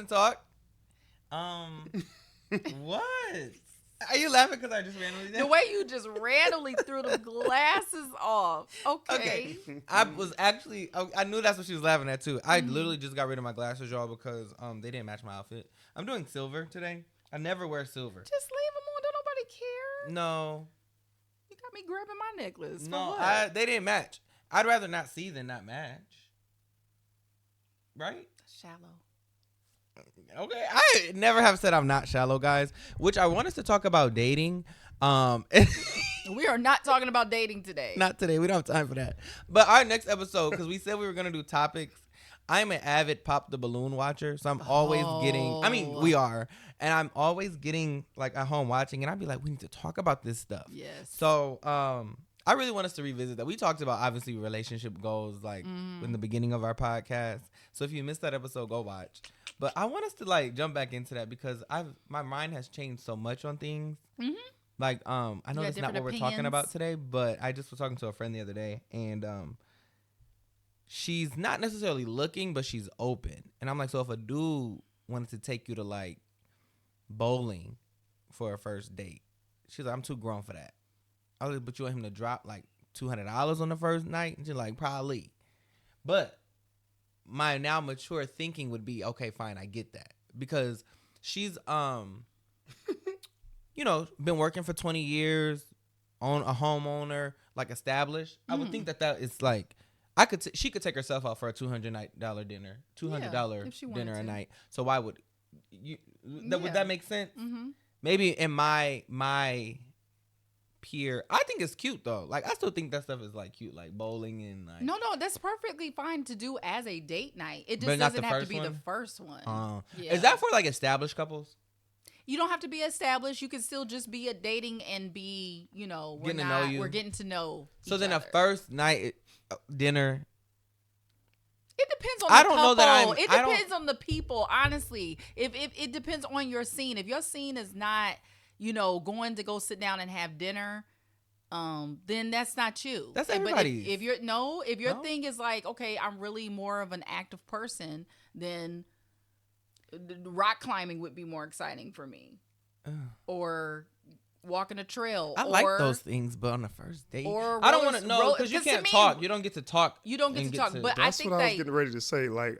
talk. What? Are you laughing because I just randomly did? The way you just randomly threw the glasses off. Okay. I was actually, I knew that's what she was laughing at too. I literally just got rid of my glasses, y'all, because they didn't match my outfit. I'm doing silver today. I never wear silver. Just leave them on. Don't nobody care. No. You got me grabbing my necklace. No, For what? they didn't match. I'd rather not see than not match. Right? Shallow. Okay, I never have said I'm not shallow, guys. Which I want us to talk about dating. We are not talking about dating today. Not today. We don't have time for that. But our next episode, because we said we were gonna do topics. I'm an avid pop the balloon watcher, so I'm always getting. I mean, we are, and I'm always getting like at home watching, and I'd be like, we need to talk about this stuff. Yes. So, I really want us to revisit that. We talked about obviously relationship goals like in the beginning of our podcast. So if you missed that episode, go watch. But I want us to like jump back into that because my mind has changed so much on things. Mm-hmm. Like I know that's not what we're talking about today, but I just was talking to a friend the other day, and she's not necessarily looking, but she's open. And I'm like, so if a dude wanted to take you to like bowling for a first date, she's like, I'm too grown for that. I was like, but you want him to drop like $200 on the first night? And she's like, probably. But my now mature thinking would be, okay, fine, I get that. Because she's, you know, been working for 20 years, on a homeowner, like established. I would think that is like, she could take herself out for a $200 dinner, $200 dinner a night. So why would you, would that make sense? Mm-hmm. Maybe in my peer, I think it's cute though. Like I still think that stuff is like cute, like bowling and like. No, that's perfectly fine to do as a date night. It just doesn't have to be the first one. Is that for like established couples? You don't have to be established. You can still just be a dating and be, you know, we're getting to know. So then a first night dinner. It depends on the couple. Know that it depends on the people, honestly. If it depends on your scene. If your scene is not, you know, going to go sit down and have dinner, then that's not you. That's everybody. But if your thing is like, okay, I'm really more of an active person, then rock climbing would be more exciting for me. Or walking a trail. I like those things, but on the first date, I don't want to know because you can't talk. You don't get to talk. You don't get to talk. But that's what I was getting ready to say. Like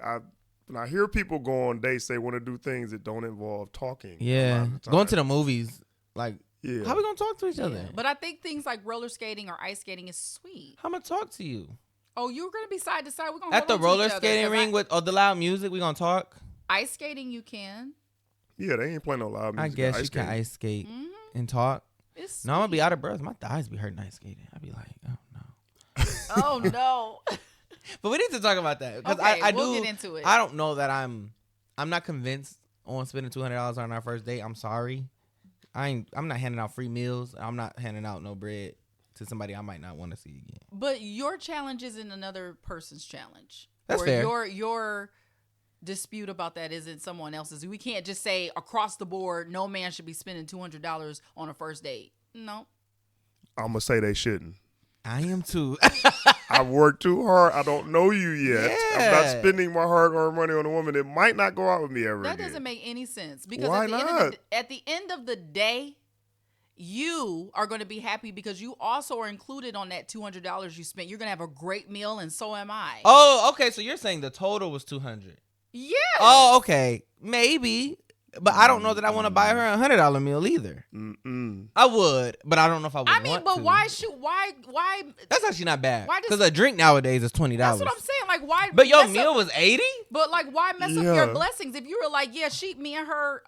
when I hear people go on dates, they want to do things that don't involve talking. Yeah, going to the movies. Like, how we gonna talk to each other? But I think things like roller skating or ice skating is sweet. How am I talk to you? Oh, you're gonna be side to side. We're gonna at the roller skating ring with the loud music. We gonna talk. Ice skating, you can. Yeah, they ain't playing no loud music. I guess you can ice skate and talk. No, I'm gonna be out of breath. My thighs be hurting ice skating. I'd be like, oh no. Oh no. But we need to talk about that because we'll get into it. I don't know that I'm not convinced on spending $200 on our first date. I'm sorry. I'm not handing out free meals. I'm not handing out no bread to somebody I might not want to see again. But your challenge isn't another person's challenge. That's fair. Your dispute about that isn't someone else's. We can't just say across the board, no man should be spending $200 on a first date. No. I'm going to say they shouldn't. I am too. I've worked too hard. I don't know you yet. Yeah. I'm not spending my hard-earned money on a woman that might not go out with me ever again. That doesn't make any sense. Because why not? At the end of the day, you are going to be happy because you also are included on that $200 you spent. You're going to have a great meal, and so am I. Oh, okay. So you're saying the total was $200. Yeah. Oh, okay. Maybe. But I don't know that I want to buy her a $100 meal either. I would, but I don't know if I would. Why? That's actually not bad. Because a drink nowadays is $20. That's what I'm saying. Like, why? But your meal was $80. But like, why mess up your blessings? If you were like, yeah, me and her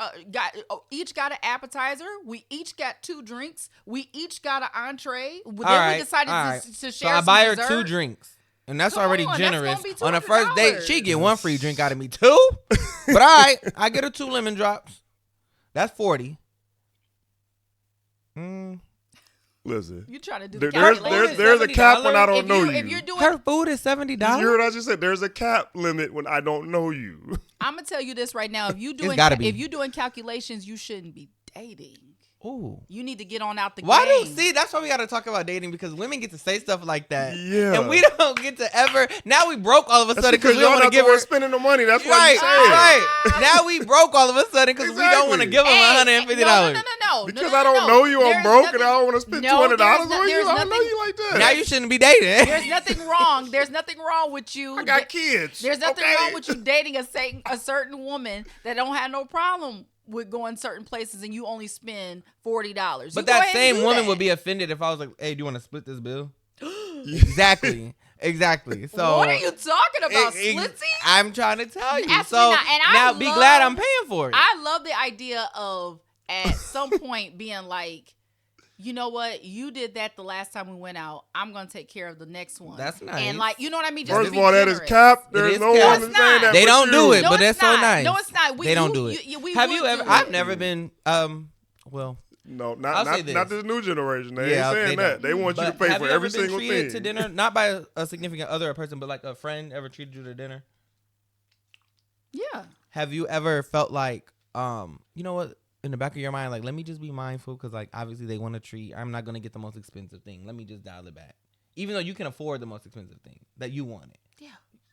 each got an appetizer. We each got 2 drinks. We each got an entree. We decided to share. So I buy her dessert. 2 drinks. And that's already generous. On a first date, she get 1 free drink out of me. 2? But all right, I get her 2 lemon drops. That's $40. Listen, you trying to do there's a cap when I don't know you. If you're doing her food is $70. You heard what I just said? There's a cap limit when I don't know you. I'm gonna tell you this right now. If you doing calculations, you shouldn't be dating. Ooh. You need to get on out the Why game. see? That's why we got to talk about dating, because women get to say stuff like that. Yeah. And we don't get to ever. Now we broke all of a sudden because we don't want to give her spending the money. That's why right, you say it. right. Now we broke all of a sudden because we don't want to give them $150. No. Because I don't know you, I'm broke, and I don't want to spend $200 on you. I don't know you like that. Now you shouldn't be dating. There's nothing wrong. There's nothing wrong with you. I got kids. There's nothing wrong with you dating a certain woman that don't have no problem with going certain places, and you only spend $40. But that same woman would be offended if I was like, "Hey, do you want to split this bill?" Exactly. So what are you talking about, splitsy? I'm trying to tell you. Absolutely so not. And now be glad I'm paying for it. I love the idea of at some point being like, you know what? You did that the last time we went out. I'm going to take care of the next one. That's nice. And like, you know what I mean? Just First of all, that is cap. There's no woman saying that. They don't do it, but that's so nice. No, it's not. They don't do it. Have you ever? I've never been. Well. No, not this new generation. They ain't saying that. They want you to pay for every single thing. Have you ever been treated to dinner? Not by a significant other or person, but like a friend ever treated you to dinner? Yeah. Have you ever felt like, you know what? In the back of your mind, like, let me just be mindful because, like, obviously they want to treat. I'm not going to get the most expensive thing. Let me just dial it back. Even though you can afford the most expensive thing that you wanted. Yeah.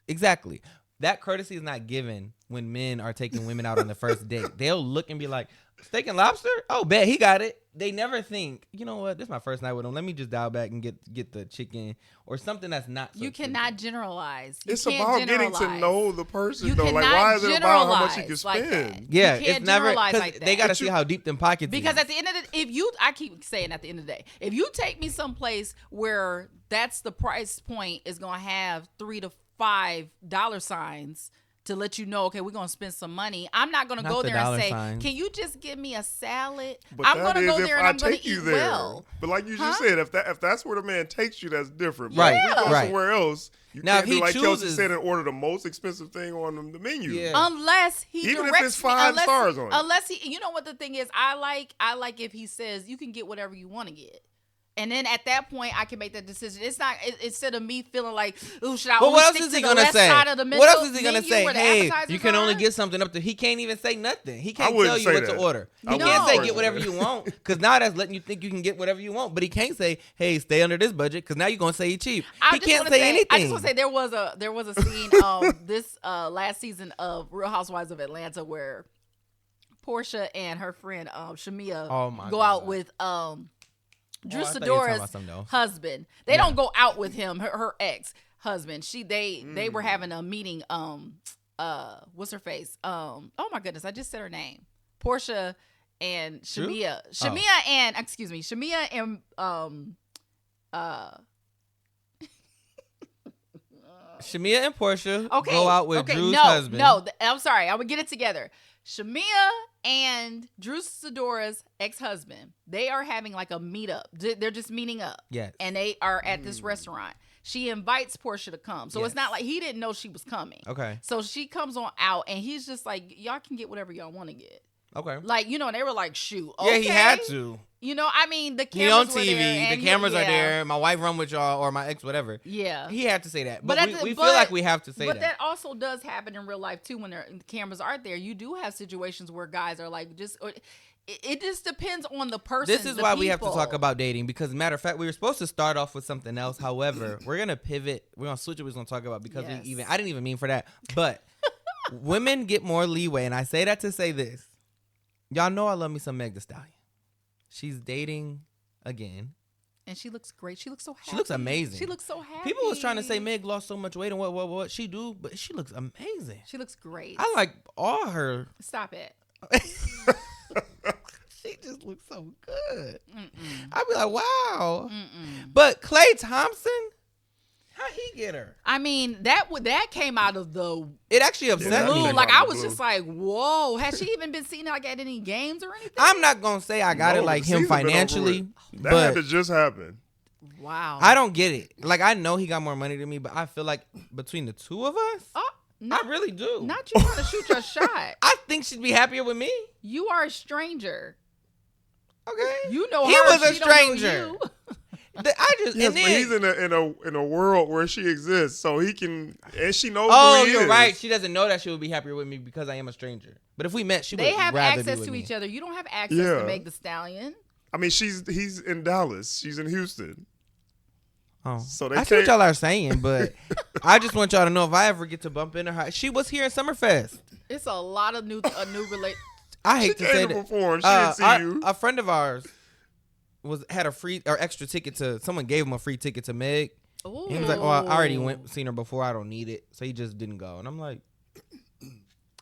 Exactly. That courtesy is not given when men are taking women out on the first date. They'll look and be like, steak and lobster? Oh, bet he got it. They never think, you know what? This is my first night with him. Let me just dial back and get the chicken or something that's not so You cannot generalize. It's about getting to know the person, though. Like, why is it about how much you can spend? Like yeah, it's never like they got to see how deep them pockets because is. At the end of the I keep saying at the end of the day, if you take me someplace where that's the price point is going to have $3 to $5 signs to let you know, okay, we're going to spend some money. I'm not going to go there and say, can you just give me a salad? But I'm going to go there and I'm going to eat well. But like you just said, if that's where the man takes you, that's different. Right. If we go somewhere else, you now, can't do like Kelsey said and order the most expensive thing on the menu. Yeah. Unless he even directs if it's 5 stars on it. Unless he, you know what the thing is, I like if he says you can get whatever you want to get. And then at that point, I can make that decision. It's not instead of me feeling like, "Ooh, should I?" But what else is he gonna say? What else is he gonna say? Hey, you can only get something up to. He can't even say nothing. He can't tell you what to order. He can't say get whatever you want because now that's letting you think you can get whatever you want. But he can't say, "Hey, stay under this budget," because now you're gonna say he's cheap. He can't say anything. I just want to say there was a scene this last season of Real Housewives of Atlanta where Portia and her friend Shamia go out with Drew Sidora's husband. They don't go out with him, her ex-husband. They were having a meeting, what's her face? Oh my goodness, I just said her name. Portia and Shamia. Shamia and Shamia and Portia go out with Drew's husband. No, I'm sorry. I would get it together. Shamia and Drew Sidora's ex-husband, they are having like a meetup. They're just meeting up. Yes. And they are at this restaurant. She invites Portia to come. So it's not like he didn't know she was coming. Okay. So she comes on out and he's just like, y'all can get whatever y'all want to get. Okay. Like, you know, they were like, shoot. Okay. Yeah, he had to. You know, I mean, the cameras he on were TV. there The cameras are there. My wife run with y'all or my ex, whatever. Yeah. He had to say that. But we feel like we have to say that. But that also does happen in real life, too, when the cameras aren't there. You do have situations where guys are like, it just depends on the person. This is why we have to talk about dating because, matter of fact, we were supposed to start off with something else. However, we're going to pivot. We're going to switch what we're going to talk about because I didn't even mean for that. But women get more leeway. And I say that to say this. Y'all know I love me some Meg Thee Stallion. She's dating again. And she looks great. She looks so happy. She looks amazing. She looks so happy. People was trying to say Meg lost so much weight and what she do, but she looks amazing. She looks great. I like all her. Stop it. She just looks so good. I'd be like, wow. But Klay Thompson, how'd he get her? I mean, that came out of the. It actually upset me. Like I was just like, whoa. Has she even been seen like at any games or anything? I'm not gonna say I got it like him financially. That had to just happen. Wow. I don't get it. Like I know he got more money than me, but I feel like between the two of us, I really do. Not you trying to shoot your shot. I think she'd be happier with me. You are a stranger. Okay. You know he her. Was a stranger. Yes, but he's in a world where she exists, so he can, and she knows. Oh, who he you're is. right. She doesn't know that she would be happier with me because I am a stranger. But if we met, she would rather be with me. They have access to each other. You don't have access to Meg the Stallion. I mean, he's in Dallas. She's in Houston. Oh, so I see what y'all are saying, but I just want y'all to know if I ever get to bump into her. She was here in Summerfest. It's a lot of new relate. I hate to say that. Perform. She didn't see you. A friend of ours had a free or extra ticket to. Someone gave him a free ticket to Meg. He was like, "Oh, I already seen her before. I don't need it." So he just didn't go. And I'm like,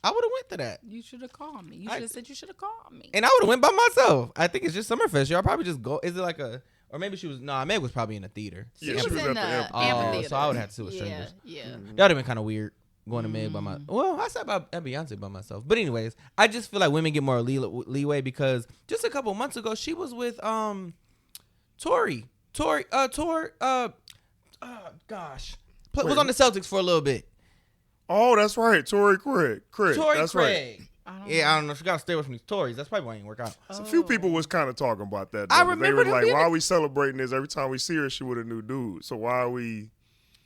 I would have went to that. You should have called me. You should have said you should have called me. And I would have went by myself. I think it's just Summerfest. Y'all probably just go. Is it like a? Or maybe she was. No, Meg was probably in a theater. Yeah, she was in the amphitheater. So I would have to do with strangers. Yeah. That would have been kind of weird going to Meg by my. Well, I said about Beyonce by myself. But anyways, I just feel like women get more leeway because just a couple months ago she was with Tori. Was on the Celtics for a little bit. Oh, that's right, Tori Craig. That's Craig. Right. I don't know. She got to stay away from these Tories. That's probably why it didn't work out. So a few people was kind of talking about that. Though. I remember they were like, "Why are we celebrating this? Every time we see her, she with a new dude. So why are we?"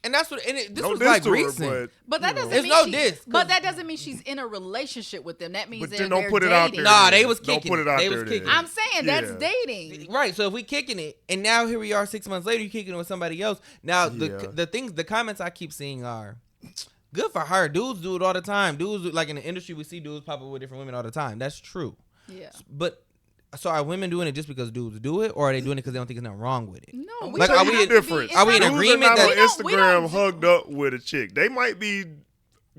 And that's what. And this was like recent. But that doesn't mean But that doesn't mean she's in a relationship with them. That means they're don't put it out there. Nah, they was kicking. Don't put it out there. Kicking. I'm saying that's dating. Right. So if we kicking it, and now here we are 6 months later, you kicking it with somebody else. Now the comments I keep seeing are. Good for her. Dudes do it all the time. Dudes, like in the industry, we see dudes pop up with different women all the time. That's true. Yeah. But so are women doing it just because dudes do it, or are they doing it because they don't think there's nothing wrong with it? No. Like, are we different? Are we in agreement that Instagram hugged up with a chick? They might be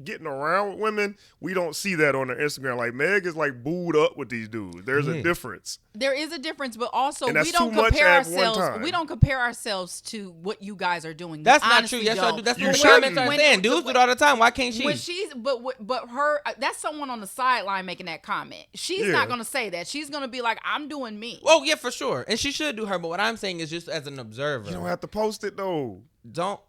getting around with women. We don't see that on their Instagram. Like Meg is like booed up with these dudes. There's a difference. There is a difference, but also we don't compare ourselves. We don't compare ourselves to what you guys are doing. That's not true. Yes, I do. That's what comments are saying. Dudes do it all the time. Why can't she? When but her, that's someone on the sideline making that comment. She's not gonna say that. She's gonna be like, I'm doing me. Oh yeah, for sure. And she should do her. But what I'm saying is just as an observer. You don't have to post it though.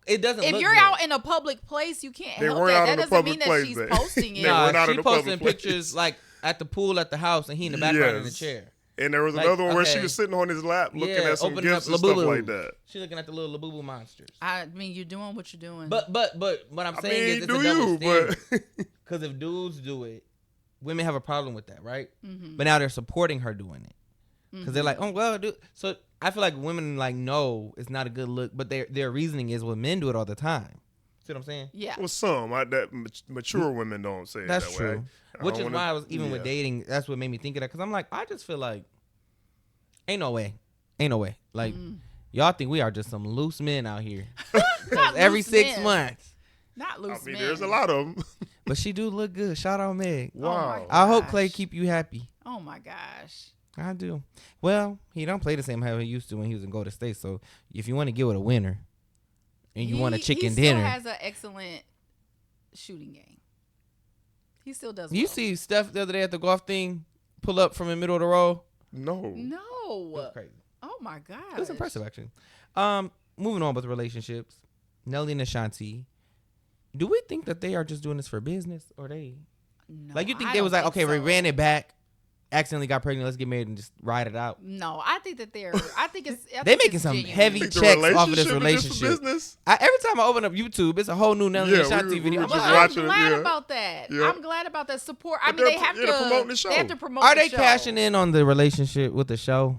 It doesn't. If you're out in a public place, you can't help that. That doesn't mean that she's posting it. Nah, she posting pictures like at the pool at the house, and he in the background in the chair. And there was another one where she was sitting on his lap looking at some gifts and stuff like that. She's looking at the little Labubu monsters. I mean, you're doing what you're doing. But what I'm saying is it's a double standard. Because if dudes do it, women have a problem with that, right? Mm-hmm. But now they're supporting her doing it. Because they're like, oh, well, dude. So I feel like women like, no, it's not a good look. But their reasoning is, well, men do it all the time. See what I'm saying? Yeah. Well, mature women don't say it that way. That's true. Which is why I was, even with dating, that's what made me think of that. Because I'm like, I just feel like, ain't no way. Like, y'all think we are just some loose men out here. Every 6 months. Not loose men. There's a lot of them. But she do look good. Shout out Meg. Wow. I hope Clay keep you happy. Oh, my gosh. I do. Well, he don't play the same how he used to when he was in Golden State. So if you want to get with a winner and you want a chicken dinner. He still has an excellent shooting game. He still does. You see Steph the other day at the golf thing pull up from the middle of the row? No. It was crazy. Oh, my God. It was impressive, actually. Moving on with relationships. Nelly and Ashanti. Do we think that they are just doing this for business or they? No, like you think they was like, okay, we ran it back. Accidentally got pregnant. Let's get married and just ride it out. No, I think that they're making some heavy checks off of this relationship. Every time I open up YouTube, it's a whole new Nelly and Ashanti video. I'm glad about that. Yeah. I'm glad about that support. I mean, they have to promote the show. They have to promote the show. Are they cashing in on the relationship with the show?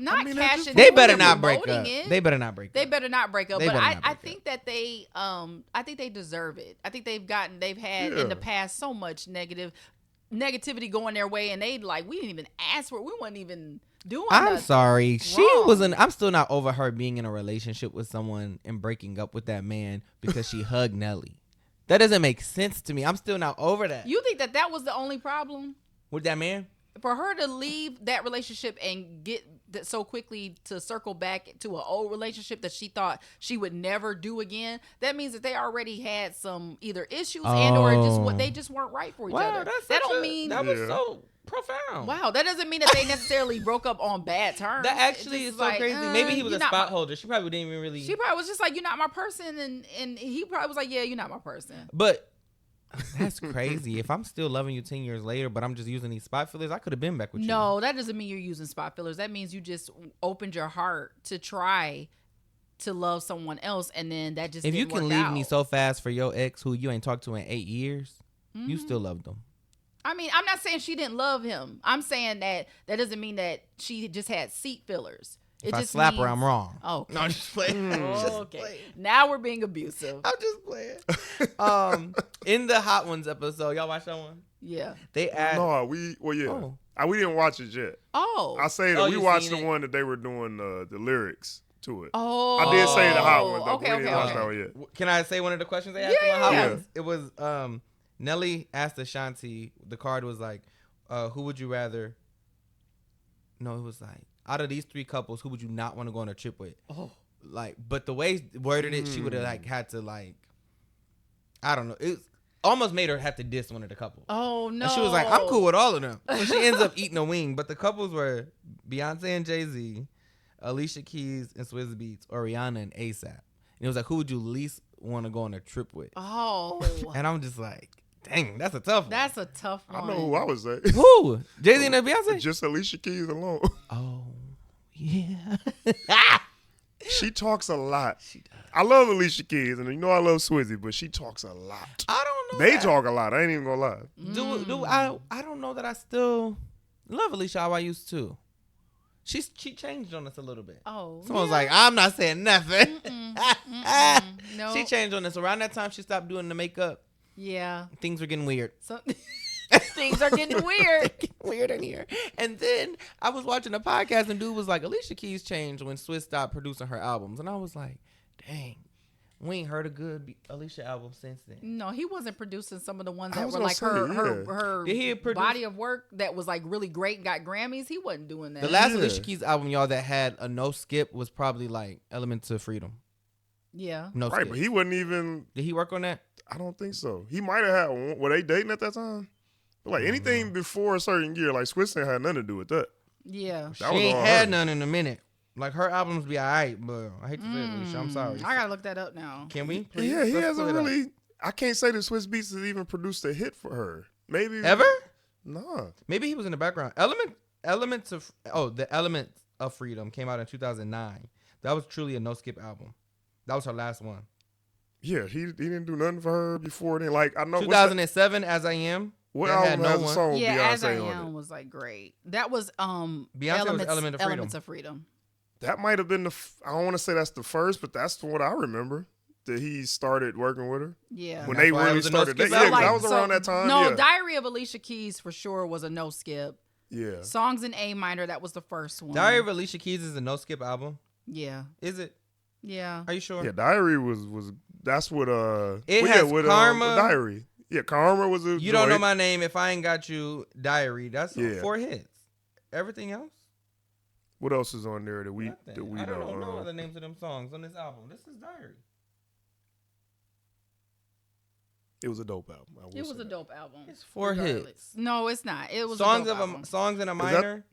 Cashing. They better not break up. They better not break up. But I think that they, I think they deserve it. I think they've had in the past so much negativity going their way, and we didn't even ask for it. We weren't even doing I'm sorry. I'm still not over her being in a relationship with someone and breaking up with that man because she hugged Nelly. That doesn't make sense to me. I'm still not over that. You think that was the only problem? With that man? For her to leave that relationship and get so quickly to circle back to an old relationship that she thought she would never do again, that means that they already had some either issues and or they just weren't right for each other. That was so profound. Wow, that doesn't mean that they necessarily broke up on bad terms. That actually is so crazy. Maybe he was a spot holder. She probably didn't even really. She probably was just like, you're not my person, and he probably was like, yeah, you're not my person. But That's crazy. If I'm still loving you 10 years later, but I'm just using these spot fillers, I could have been back with you. No, that doesn't mean you're using spot fillers. That means you just opened your heart to try to love someone else, and then that just if didn't you can work leave out. me so fast for your ex who you ain't talked to in 8 years, you still love them. I mean, I'm not saying she didn't love him. I'm saying that doesn't mean that she just had seat fillers. If I slap her, I'm wrong. Oh, okay. No, I'm just playing. Okay. Now we're being abusive. I'm just playing. In the Hot Ones episode, y'all watch that one? Yeah. They asked. No, we didn't watch it yet. Oh. I say that we watched the one that they were doing the lyrics to it. Oh. I did say the Hot Ones. Okay. We didn't watch that one yet. Can I say one of the questions they asked on Hot Ones? It was Nelly asked Ashanti. The card was like, who would you rather? No, it was like, out of these 3 couples, who would you not want to go on a trip with? Oh. Like, but the way worded it, she would have like had to like, I don't know. It almost made her have to diss one of the couples. Oh no. And she was like, I'm cool with all of them. So she ends up eating a wing. But the couples were Beyonce and Jay-Z, Alicia Keys and Swizz Beatz, or Rihanna and ASAP. And it was like, who would you least want to go on a trip with? Oh. And I'm just like, dang, that's a tough one. That's a tough one. I know who I would say. Who? Jay-Z and Beyonce? Just Alicia Keys alone. Oh, yeah. She talks a lot. She does. I love Alicia Keys, and you know I love Swizzy, but she talks a lot. I don't know. They talk a lot. I ain't even gonna lie. I don't know that I still love Alicia how I used to. She changed on us a little bit. Oh. Someone's like, I'm not saying nothing. No. She changed on us. Around that time, she stopped doing the makeup. Yeah. Things were getting weird. Things are getting weird. Weird in here. And then I was watching a podcast and dude was like, Alicia Keys changed when Swizz stopped producing her albums. And I was like, dang, we ain't heard a good Alicia album since then. No, he wasn't producing some of the ones that were like her body of work that was like really great and got Grammys. He wasn't doing that. The last Alicia Keys album, y'all, that had a no skip was probably like Elements of Freedom. Yeah. No skip. Right, but he wasn't even... Did he work on that? I don't think so. He might have had one. Were they dating at that time? But like anything before a certain year, like Switzerland had nothing to do with that. Yeah. She ain't had none in a minute. Like her albums be alright, but I hate to say it, Alicia. I'm sorry. I gotta look that up now. Can we? Please? Yeah, he hasn't really. I can't say that Swizz Beatz has even produced a hit for her. Maybe ever? Nah. Maybe he was in the background. Elements of Freedom came out in 2009. That was truly a no skip album. That was her last one. Yeah, he didn't do nothing for her before then. Like I know 2007, As I Am. What album has a song with Beyonce As I on Am was like great. That was Beyonce was Elements of Freedom. That might have been I don't want to say that's the first, but that's what I remember that he started working with her. Yeah, when they really started. That was around that time. No, Diary of Alicia Keys for sure was a no skip. Yeah, Songs in A minor, that was the first one. Diary of Alicia Keys is a no skip album. Yeah, is it? Yeah. Are you sure? Yeah, Diary was that's what it has with Karma. Diary. Yeah, Karma was a. You don't know my name if I ain't got you. Diary. That's 4 hits. Everything else. What else is on there that we I don't know the names of them songs on this album. This is Diary. It was a dope album. It was a dope album. It's 4 hits. No, it's not. It was songs a dope album. Songs in a minor.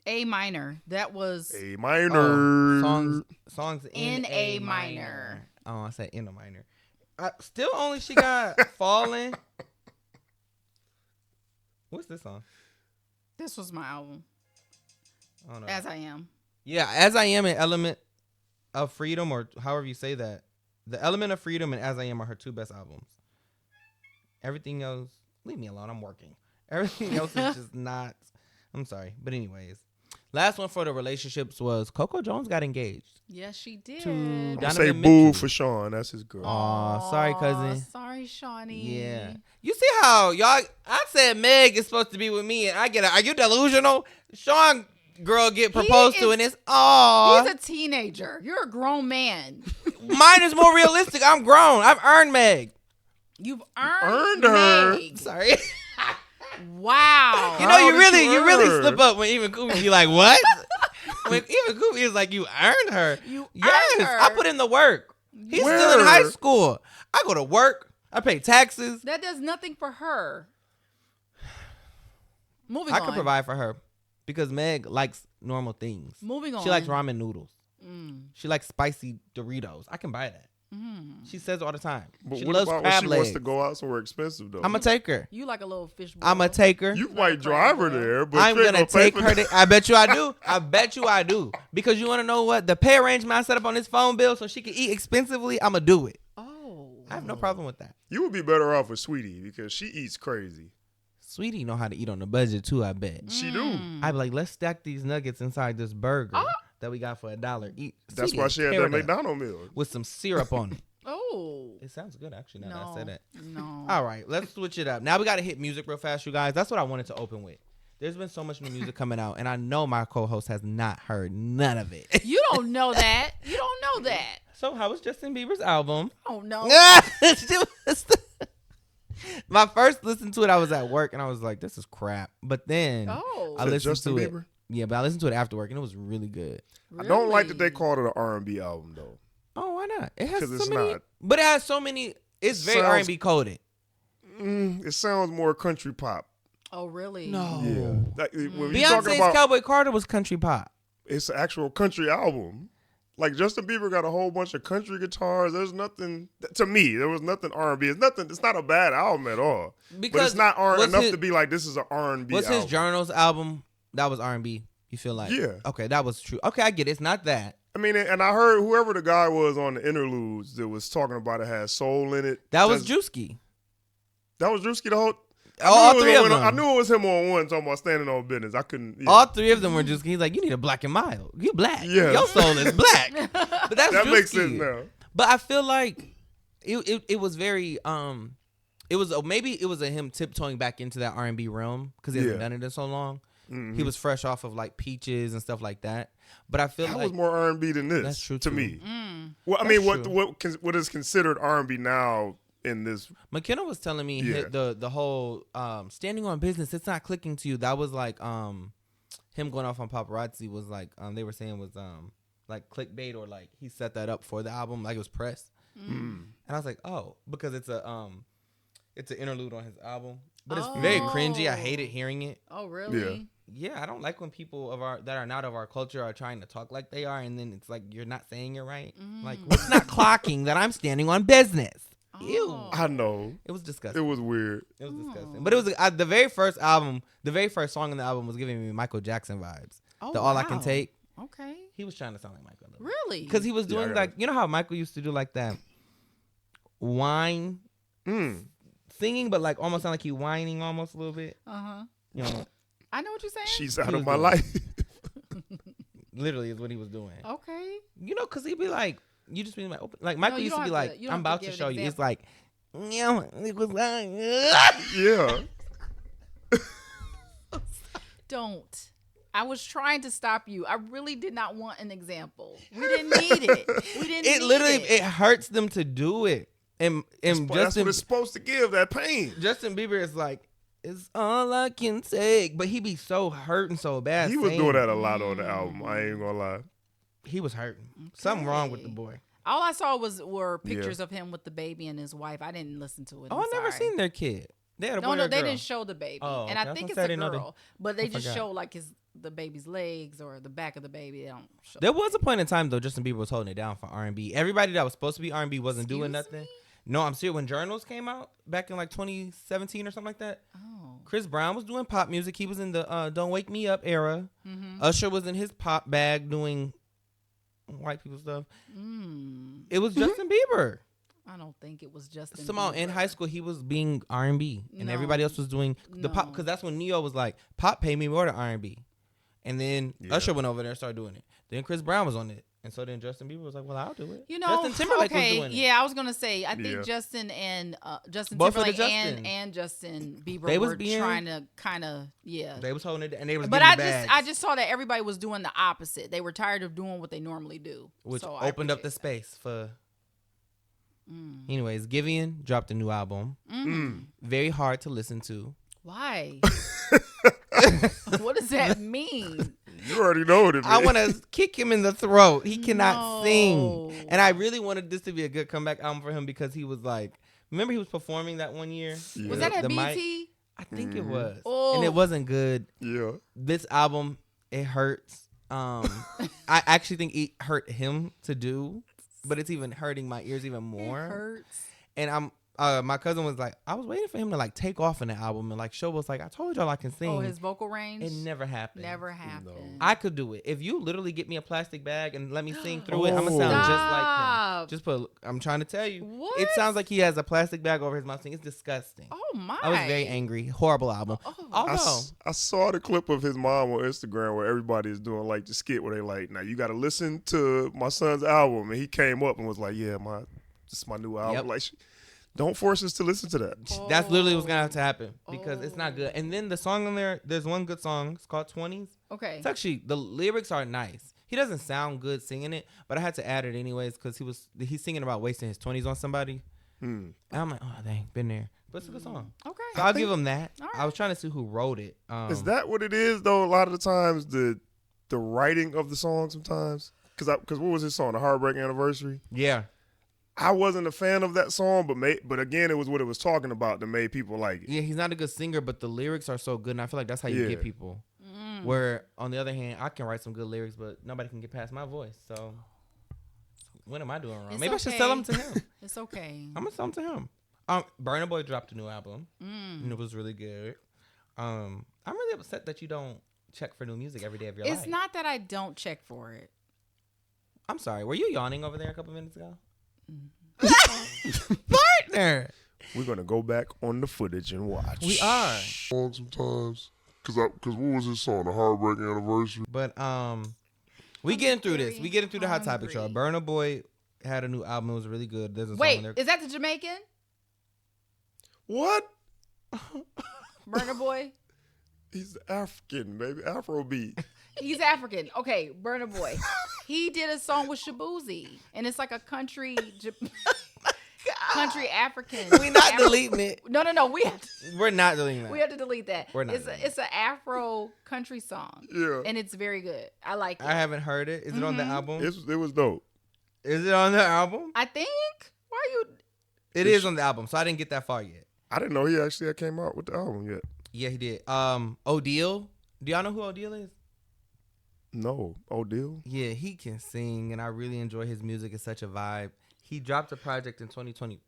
A minor. That was A minor. Songs in A minor. Oh, I said in a minor. Still only she got Falling. What's this song? This was my album. Oh, no. As I Am. Yeah, As I Am and Element of Freedom, or however you say that. The Element of Freedom and As I Am are her 2 best albums. Everything else, leave me alone. I'm working. Everything else is just not. I'm sorry. But anyways. Last one for the relationships was Coco Jones got engaged. Yes, she did. To I say boo for Sean. That's his girl. Aw, sorry, cousin. Sorry, Shawnee. Yeah. You see how y'all, I said Meg is supposed to be with me and I get are you delusional? Sean girl get proposed to and it's he's a teenager. You're a grown man. Mine is more realistic. I'm grown. I've earned Meg. You've earned her. Meg. Sorry. Wow. You know, you really slip up when even Koopy be like, what? When even Koopy is like, you earned her. Earned her. I put in the work. He's still in high school. I go to work. I pay taxes. That does nothing for her. Moving on. I can provide for her because Meg likes normal things. Moving on. She likes ramen noodles. She likes spicy Doritos. I can buy that. She says it all the time. But she what loves about crab when she legs. wants to go out somewhere expensive though? I'm gonna take her. You like a little fish boy. I'm gonna take her. You might drive her there, but I'm gonna take her there. I bet you I do. I bet you I do. Because you want to know what? The pay arrangement I set up on this phone bill so she can eat expensively, I'm gonna do it. Oh. I have no problem with that. You would be better off with Sweetie because she eats crazy. Sweetie know how to eat on the budget too, I bet. She do. I'd be like, let's stack these nuggets inside this burger that we got for $1. Eat. That's Sweetie, why she had tear that it up McDonald's meal. with some syrup on it. Oh. It sounds good actually now that I No. said that. No. All right, let's switch it up. Now we got to hit music real fast, you guys. That's what I wanted to open with. There's been so much new music coming out, and I know my co-host has not heard none of it. You don't know that. You don't know that. So how was Justin Bieber's album? Oh, no. My first listen to it, I was at work, and I was like, this is crap. But then I listened Justin to Bieber? it. Yeah, but I listened to it after work, and it was really good. I don't like that they called it an R&B album though. Oh, why not? It has 'Cause so it's many, not. but it has so many. It's very Sounds- R&B coded. It sounds more country pop. Oh, really? No. Yeah. Like, when you talking Beyonce's about Cowboy Carter was country pop. it's an actual country album. Like Justin Bieber got a whole bunch of country guitars. There's nothing to me. There was nothing R&B. It's nothing. It's not a bad album at all. Because but it's not what's enough his- to be like this is an R&B. What's album. his Journals album? That was R&B. You feel like? Yeah. Okay, that was true. Okay, I get it. It's not that. I mean, and I heard whoever the guy was on the interludes that was talking about it had soul in it. That was Juicy. That was Drewski the whole. All three of them. I knew it was him on one talking about standing on business. I couldn't. Yeah. All three of them were Juicy. He's like, you need a black and mild. You black. Yeah. Your soul is black. But that's that makes Juicy. sense now. But I feel like it was very it was maybe it was a him tiptoeing back into that R&B realm because he hasn't done it in so long. Mm-hmm. He was fresh off of like Peaches and stuff like that. But I feel That like was more R&B than this. That's true to too. me. Mm. Well, I That's mean, true. what is considered R&B now in this? McKenna was telling me the whole standing on business, it's not clicking to you. That was like him going off on paparazzi was like they were saying was like clickbait or like he set that up for the album, like it was press. And I was like, oh, because it's an interlude on his album. But it's very cringy. I hated hearing it. Oh, really? Yeah, I don't like when people that are not of our culture are trying to talk like they are, and then it's like you're not saying you're right. Like, what's not clocking that I'm standing on business? Ew. I know. It was disgusting. It was weird. It was disgusting. But it was the very first album, the very first song in the album was giving me Michael Jackson vibes. Oh, All I Can Take. Okay. He was trying to sound like Michael. Really? Because he was doing like, you know how Michael used to do like that whine singing, but like almost sound like he whining almost a little bit. Uh-huh. You know, I know what you're saying. She's out He of was my doing life. literally is what he was doing. Okay. You know, because he'd be like, you just be like, like Michael you used to don't be have like, to- you don't I'm have about to to give show an you. It's example. like, yeah, it was like, Yeah. Don't. I was trying to stop you. I really did not want an example. We didn't need it. We didn't it need literally, it. it hurts them to do it. And That's what Justin, it's supposed to give, that pain. Justin Bieber is like, it's all I can take. But he be so hurting so bad. He was saying doing it. that a lot on the album. I ain't gonna lie. He was hurting. Something wrong with the boy. All I saw were pictures of him with the baby and his wife. I didn't listen to it. Oh, I never seen their kid. They had a boy or No, a they girl? didn't show the baby. Oh, and okay. I I think was it's gonna say, I a didn't know girl. But they I just forgot. show like the baby's legs or the back of the baby. They don't show There the was a baby. point in time though, Justin Bieber was holding it down for R&B. Everybody that was supposed to be R&B wasn't doing Excuse nothing. me? No, I'm serious. When Journals came out back in like 2017 or something like that, Oh. Chris Brown was doing pop music. He was in the Don't Wake Me Up era. Mm-hmm. Usher was in his pop bag doing white people stuff. It was Justin Bieber. I don't think it was Justin Somehow Bieber. in high school he was being R&B, and No. everybody else was doing the pop. No. Because that's when Neo was like, "Pop pay me more than R&B," and then Usher went over there and started doing it. Then Chris Brown was on it, and so then Justin Bieber was like, "Well, I'll do it." You know, Justin Timberlake was okay, doing it. yeah, I was gonna say, I think Yeah. Justin and Justin Both of the Timberlake Justins. and Justin Bieber They was were being- trying to kind of, yeah. They was holding it, and they was. But giving I bags, just saw that everybody was doing the opposite. They were tired of doing what they normally do, which so I opened up the appreciate space for. Anyways, Giveon dropped a new album. Very hard to listen to. that. Why? What does that mean? You already know what it means. I want to kick him in the throat. He cannot No. sing. And I really wanted this to be a good comeback album for him because he was like, remember he was performing that one year? Yeah. Was that at The mic- BT? I think it was. Oh. And it wasn't good. Yeah. This album, it hurts. I actually think it hurt him to do but it's even hurting my ears even more. It hurts. And my cousin was like, I was waiting for him to like take off in the album and like show us like, I told y'all I can sing. Oh, his vocal range? It never happened. Never happened. No. I could do it. If you literally get me a plastic bag and let me sing through it, I'm going to sound just like him. Just I'm trying to tell you. What? It sounds like he has a plastic bag over his mouth singing. It's disgusting. Oh, my. I was very angry. Horrible album. Although, I saw the clip of his mom on Instagram where everybody is doing like the skit where they like, now you got to listen to my son's album. And he came up and was like, yeah, this is my new album. Yep. Like, don't force us to listen to that. That's literally what's going to have to happen because it's not good. And then the song on there's one good song. It's called 20s. Okay. It's actually, the lyrics are nice. He doesn't sound good singing it, but I had to add it anyways because he's singing about wasting his 20s on somebody. And I'm like, oh, dang, been there. But it's a good song. Okay. So I'll give him that. Right. I was trying to see who wrote it. Is that what it is, though? A lot of the times, the writing of the song sometimes? Because what was his song? The Heartbreak Anniversary? Yeah. I wasn't a fan of that song, but again, it was what it was talking about that made people like it. Yeah, he's not a good singer, but the lyrics are so good, and I feel like that's how you get people. Where, on the other hand, I can write some good lyrics, but nobody can get past my voice. So, what am I doing wrong? Maybe I should sell them to him. It's okay. I'm going to sell them to him. Burna Boy dropped a new album, and it was really good. I'm really upset that you don't check for new music every day of your life. It's not that I don't check for it. I'm sorry. Were you yawning over there a couple minutes ago? Partner. We're gonna go back on the footage and watch. We are. Sometimes, cause what was his song? The Heartbreak Anniversary. But we getting through this. We getting through the hot topic, y'all. Burna Boy had a new album. It was really good. There's a song there. Is that the Jamaican? What? Burna Boy? He's African, baby. Afrobeat. He's African. Okay, Burna Boy. He did a song with Shabuzi, and it's like a country African. We not deleting it. No. We're not deleting that. We have to delete that. We're not. It's an Afro country song. Yeah. And it's very good. I like it. I haven't heard it. Is it on the album? It was dope. Is it on the album? I think. Why are you? It is on the album, so I didn't get that far yet. I didn't know he actually came out with the album yet. Yeah, he did. O'Deal. Do y'all know who O'Deal is? No, O'Deal. Yeah, he can sing, and I really enjoy his music. It's such a vibe. He dropped a project in 2020.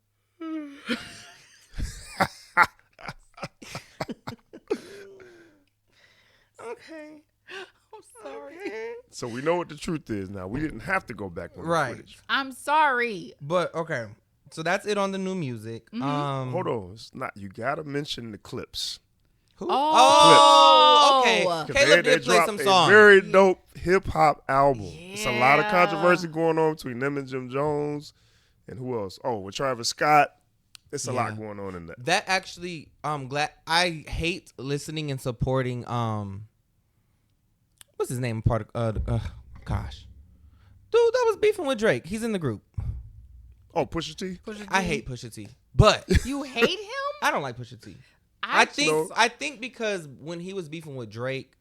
Okay. I'm sorry. So we know what the truth is now. We didn't have to go back on the footage. I'm sorry. But okay. So that's it on the new music. Hold on. It's not. You gotta mention the clips. Who? Oh, okay. 'Cause Caleb they did play dropped some a songs. very dope hip hop album. It's a lot of Yeah. controversy going on between them and Jim Jones, and who else? Oh, with Travis Scott. It's a lot going on in that. That actually, I'm glad. I hate listening and supporting. What's his name? Part of gosh, dude, that was beefing with Drake. He's in the group. Oh, Pusha T. I hate Pusha T, but You hate him? I don't like Pusha T. I I think because when he was beefing with Drake,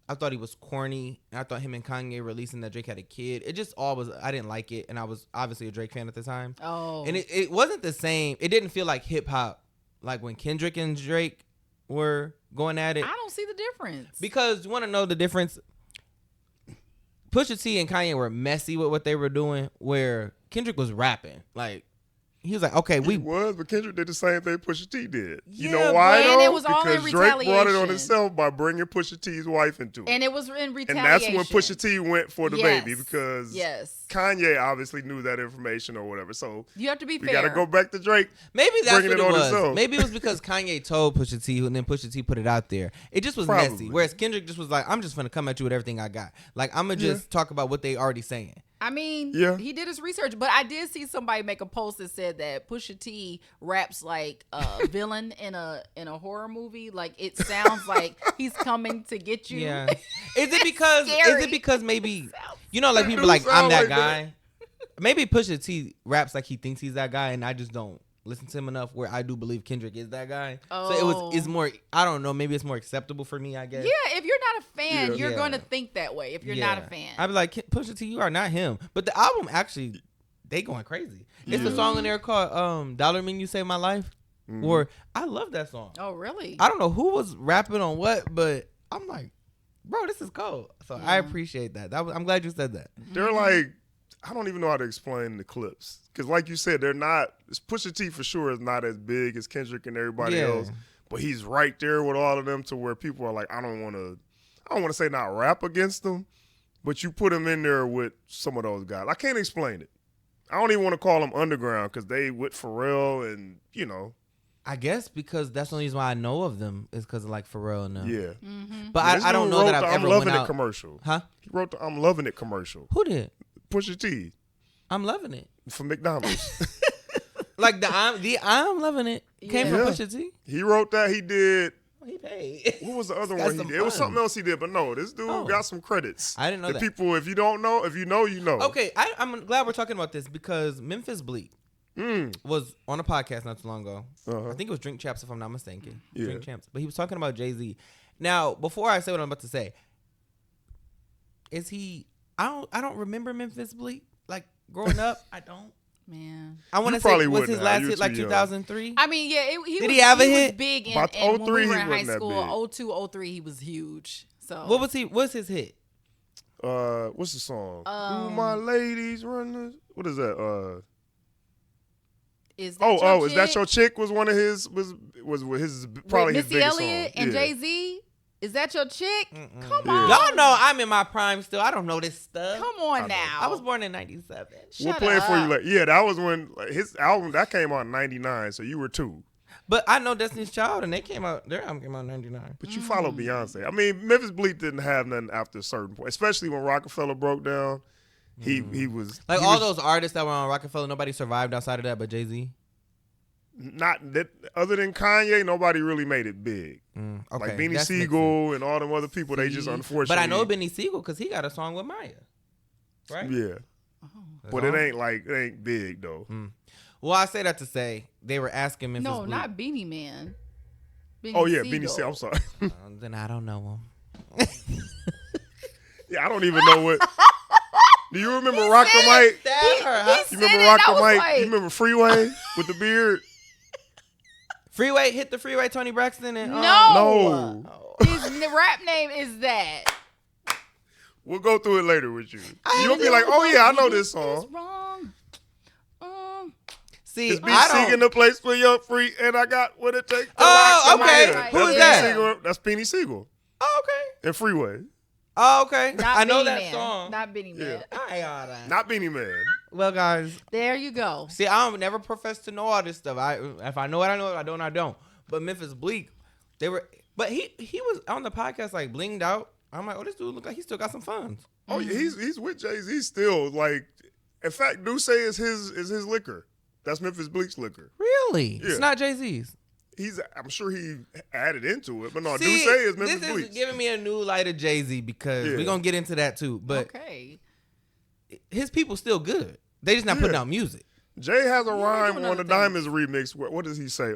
I thought he was corny. And I thought him and Kanye releasing that Drake had a kid. It just all was. I didn't like it, and I was obviously a Drake fan at the time. Oh, And it wasn't the same. It didn't feel like hip hop, like when Kendrick and Drake were going at it. I don't see the difference. Because you want to know the difference. Pusha T and Kanye were messy with what they were doing, where Kendrick was rapping. Like, he was like, okay, But Kendrick did the same thing Pusha T did. Yeah, You know why, but- and though? it was all in Because Drake brought it on retaliation. himself by bringing Pusha T's wife into it. And it was in retaliation. And that's when Pusha T went for the Yes. baby, because Yes. Kanye obviously knew that information or whatever. So You have to be we fair. got to go back to Drake. maybe that's bringing what it it on was. himself. Maybe it was because Kanye told Pusha T, and then Pusha T put it out there. It just was messy. Probably. Whereas Kendrick just was like, I'm just going to come at you with everything I got. Like, I'm going to just talk about what they already saying. I mean, Yeah. he did his research, but I did see somebody make a post that said that Pusha T raps like a villain in a horror movie. Like, it sounds like he's coming to get you. Yeah. Is it because maybe, you know, like people do like, I'm sound that like guy. Maybe Pusha T raps like he thinks he's that guy, and I just don't listen to him enough where I do believe Kendrick is that guy. So it's more, I don't know, maybe it's more acceptable for me, I guess. Yeah, if you're not a fan, you're Yeah. going to think that way if you're not a fan. I'd be like, Pusha T, you are not him. But the album actually, they going crazy. It's a song in there called Dollar Mean You Save My Life. Or I love that song. Oh, really? I don't know who was rapping on what, but I'm like, bro, this is cold. So I appreciate that. I'm glad you said that. They're like, I don't even know how to explain the clips. Because like you said, they're not, Pusha T for sure is not as big as Kendrick and everybody else. But he's right there with all of them to where people are like, I don't want to say not rap against them, but you put him in there with some of those guys. I can't explain it. I don't even want to call them underground because they with Pharrell and, you know. I guess because that's the only reason why I know of them is because of like Pharrell and them. Yeah. Mm-hmm. But I don't know that I've ever went out. I'm Loving It commercial. Huh? He wrote the I'm Loving It commercial. Who did? Pusha T. I'm Loving It. From McDonald's. Like I'm Loving It came from Pusha T. He wrote that. He did. He paid. What was the other one he did? It was something else he did, but no, this dude got some credits. I didn't know that. People, if you don't know, if you know, you know. Okay, I'm glad we're talking about this because Memphis Bleak was on a podcast not too long ago. I think it was Drink Champs, if I'm not mistaken. Yeah. Drink Champs. But he was talking about Jay-Z. Now, before I say what I'm about to say, is he... I don't remember Memphis Bleak. Like, growing up, I don't. Man, I want to say, was his last hit like 2003? I mean, yeah. Did he have a hit? Was big About when we were in high wasn't that school. 02, 03, he was huge. So What's his hit? What's the song? Ooh, my ladies run. What is that? Is that is that your chick? Was one of his was his probably with his Missy biggest Elliott song. and Jay-Z? Is that your chick? Come Yeah. on. Y'all know I'm in my prime still. I don't know this stuff. Come on now. I was born in 97. We'll play it for you. Like, yeah, that was when his album that came out in 99. So you were 2. But I know Destiny's Child, and their album came out in 99. But you follow Beyonce. I mean, Memphis Bleak didn't have nothing after a certain point, especially when Rockefeller broke down. He was like all those artists that were on Rockefeller. Nobody survived outside of that, but Jay-Z. Not that other than Kanye, nobody really made it big. Okay, like Beanie Siegel and all them other people, they just unfortunately. But I know Beanie Siegel because he got a song with Maya, right? Yeah, but it ain't big though. Well, I say that to say they were asking Memphis No, Bleak. not Beanie Man. Beanie Siegel. I'm sorry. Then I don't know him. Yeah, I don't even know what. Do you remember Rocker Mike? You remember Rocker Mike? You remember Freeway with the beard? Freeway hit the freeway, Tony Braxton and no. His rap name is that. We'll go through it later with you. You'll be like, oh yeah, I know this song. It's wrong. See, it's me singing the place where you're free, and I got what it takes. Okay. Who is that? That's Beanie Siegel. Oh, okay. And Freeway. Oh, okay. Not I know Beanie that Man. song. Not Beanie Man. Not Beanie Man. Well, guys. There you go. See, I don't never profess to know all this stuff. If I know it, I know it. I don't. But Memphis Bleak, but he was on the podcast like blinged out. I'm like, oh, this dude look like he still got some funds. Oh, yeah, he's with Jay-Z still. Like, in fact, Duce is his liquor. That's Memphis Bleak's liquor. Really? Yeah. It's not Jay-Z's. I'm sure he added into it, but no, See, Duce is Memphis Bleak. This is giving me a new light of Jay-Z because we're gonna get into that too. But his people still good. They just not putting out music. Jay has a rhyme on the Diamonds remix. What does he say?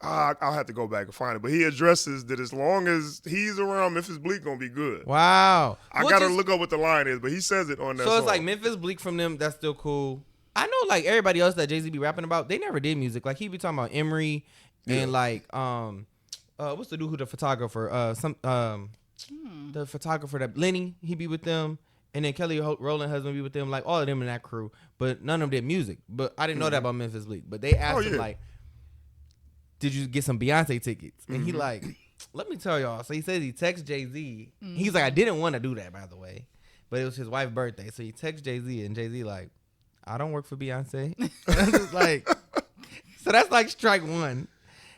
I'll have to go back and find it. But he addresses that as long as he's around, Memphis Bleak gonna be good. Wow. I gotta look up what the line is, but he says it on that. So it's like Memphis Bleak from them. That's still cool. I know, like everybody else that Jay-Z be rapping about, they never did music. Like he be talking about Emery and like what's the dude who the photographer? The photographer that Lenny, he be with them, and then Kelly Rowland husband be with them. Like all of them in that crew, but none of them did music. But I didn't know that about Memphis Bleak. But they asked him like, "Did you get some Beyonce tickets?" And he like, "Let me tell y'all." So he says he texts Jay-Z. He's like, "I didn't want to do that, by the way, but it was his wife's birthday." So he texts Jay-Z, and Jay-Z like, I don't work for Beyonce. Like, so that's like strike one.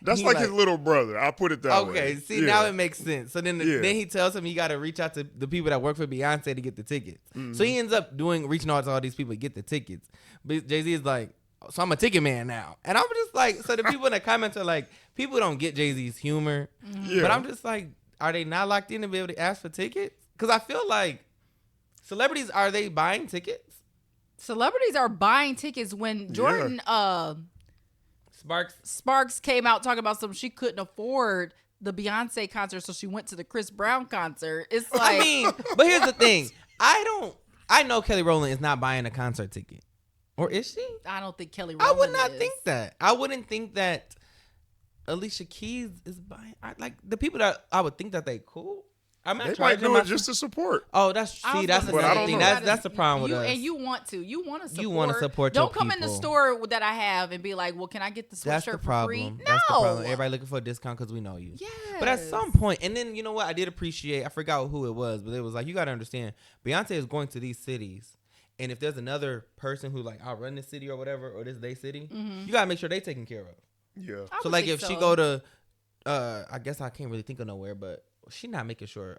That's like his little brother. I'll put it that way. Okay, see, now it makes sense. So then then he tells him he got to reach out to the people that work for Beyonce to get the tickets. So he ends up reaching out to all these people to get the tickets. But Jay-Z is like, so I'm a ticket man now. And I'm just like, so the people in the comments are like, people don't get Jay-Z's humor. But I'm just like, are they not locked in to be able to ask for tickets? Because I feel like celebrities, are they buying tickets? Celebrities are buying tickets. When Jordan Sparks came out talking about something, she couldn't afford the Beyonce concert, so she went to the Chris Brown concert. It's like, I mean, but here's the thing. I know Kelly Rowland is not buying a concert ticket. Or is she? I don't think Kelly Rowland I would not is. think that. I wouldn't think that Alicia Keys is buying. Like the people that I would think that they cool. They might do it just to support. Oh, that's another thing. That's the problem with us. And you want to support. You want to support. Don't your come people. in the store that I have and be like, "Well, can I get the sweatshirt for free?" No. That's the problem. Everybody looking for a discount because we know you. Yes. But at some point, and then you know what? I did appreciate. I forgot who it was, but it was like you got to understand. Beyonce is going to these cities, and if there's another person who like I run this city or whatever, or this is their city, you gotta make sure they taken care of. Yeah. So like if she go to, I guess I can't really think of nowhere, but she not making sure.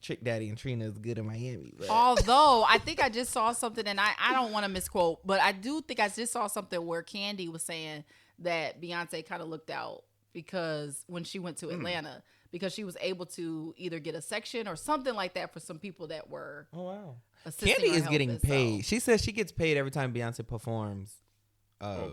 Trick Daddy and Trina is good in Miami. But. Although I think I just saw something, and I don't want to misquote, but I do think I just saw something where Candy was saying that Beyonce kind of looked out because when she went to Atlanta, because she was able to either get a section or something like that for some people that were. Oh wow! Candy is getting paid. So. She says she gets paid every time Beyonce performs.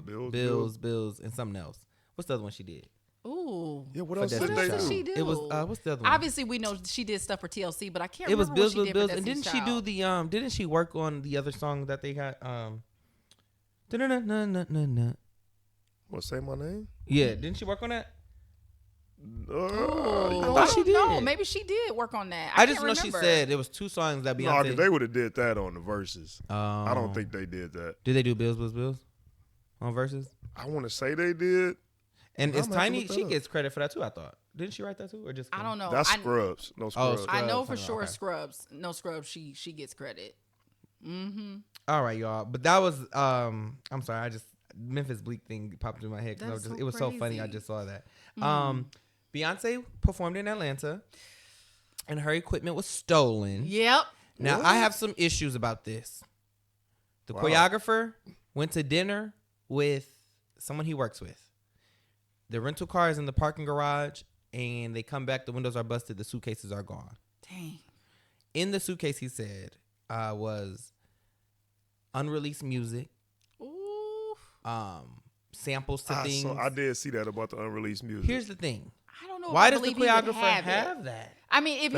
Bills, and something else. What's the other one she did? Ooh. Yeah, what else did she do? It was what's the other one? Obviously we know she did stuff for TLC, but I can't remember Bills, what she did for and didn't she do the didn't she work on the other song that they got What, Say My Name? Yeah, didn't she work on that? I thought she did. No, maybe she did work on that. I just know she said there was 2 songs that Beyonce. No, they would have did that on the verses. I don't think they did that. Did they do Bills on verses? I want to say they did. And it's Tiny. She gets credit for that too. I thought. Didn't she write that too, or just? I don't know. That's Scrubs. No Scrubs. I know for sure Scrubs. No Scrubs. She gets credit. All right, y'all. But that was. I'm sorry. I just Memphis Bleak thing popped through my head because it was so funny. I just saw that. Beyonce performed in Atlanta, and her equipment was stolen. Yep. Now I have some issues about this. The choreographer went to dinner with someone he works with. The rental car is in the parking garage, and they come back. The windows are busted. The suitcases are gone. Dang. In the suitcase, he said, was unreleased music. Ooh. Samples to things. So I did see that about the unreleased music. Here's the thing. I don't know. Why does the choreographer have that? I mean, if